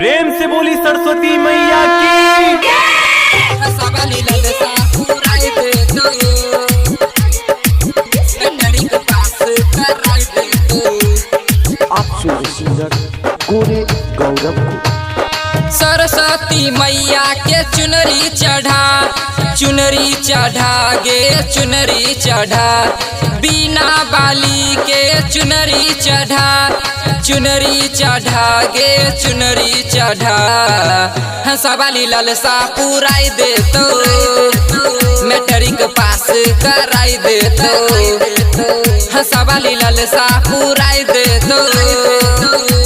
प्रेम से बोली सरस्वती मैया की। आप सुन सिंगर गोरे गौरव को। सरस्वती मैया के चुनरी चढ़ा गे चुनरी चढ़ा, बिना बाली के चुनरी चढ़ा गे चुनरी चढ़ा। हंसवाली ललसा पुराई दे तो, मैट्रिक पास कराई दे तो। हंसवाली ललसा पुराई दे तो,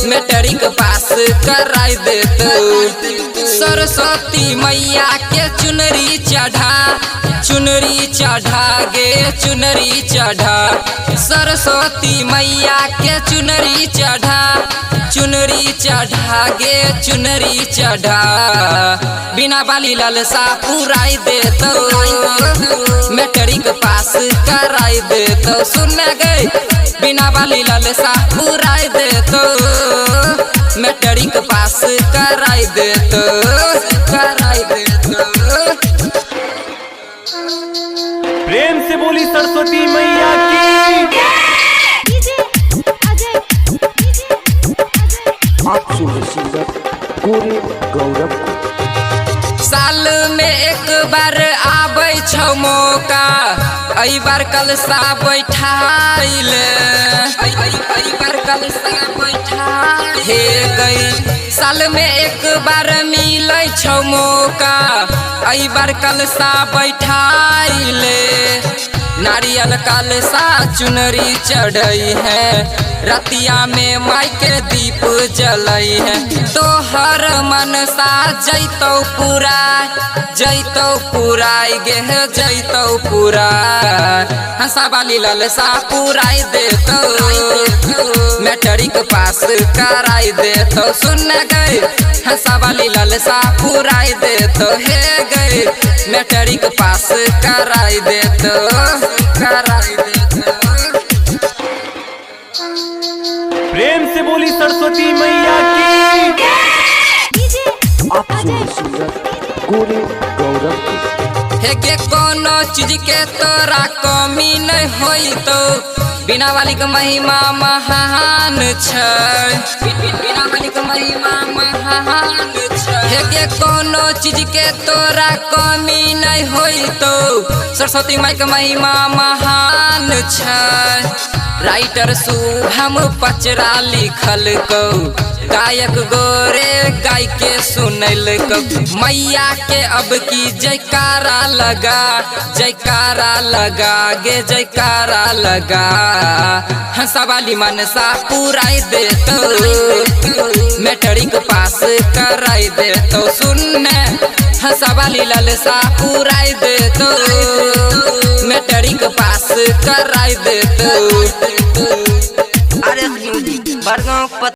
मैट्रिक पास कराई दे तो। सरस्वती मैया के चुनरी चढ़ा गे चुनरी चढ़ा। सरस्वती मैया के चुनरी चढ़ा गे चुनरी चढ़ा, बिना बाली ललसा पुराई दे तो, मैट्रिक पास कराई दे तो। सुन गए बिना बाली ललसा पुराई दे तो, मैट्रिक पास कराई दे तो। प्रेम से बोली सरस्वती मैया की। आप सुन सिंगर गोरे गौरव को। साल में एक बार आबै छौ मौका, अई बार कलसा बैठाइल, अई बार कलसा बैठाइल हे गई। साल में एक बार मिलै छौ मौका, अई बार कलसा बैठाइल। नारियल कलसा चुनरी चढ़ई है, रतिया में माई के दीप जलई है। तोहर मनसा जैतौ पुराई गे जैतौ पूरा। हंसवाली ललसा पुराई दे तो, मैट्रिक पास कराई दे तो। सुन गए हंसवाली ललसा पुराई दे तो, हे गए मैट्रिक पास कराई दे तो। प्रेम से बोली सरस्वती मैया की। आप सुन सिंगर गोरे गौरव को। हे के कोनो चीज के तोरा कमी नहीं होई तो, बिना वाली के महिमा महान छै, बिना वाली के महिमा महान छै। हे के कोनो चीज के तोरा कमी नहीं होई तो, सरस्वती माई के महिमा महान छै। राइटर शुभम पचरा लिखल को, गायक गोरे गाय के सुनल को। मैया के अब की जयकारा लगा गे जयकारा लगा। हंसवाली मनसा पुराई दे तो, मैट्रिक पास कराई दे तो। सुन हंसवाली ललसा पुराई दे तो, मैट्रिक पास कराई दे तो।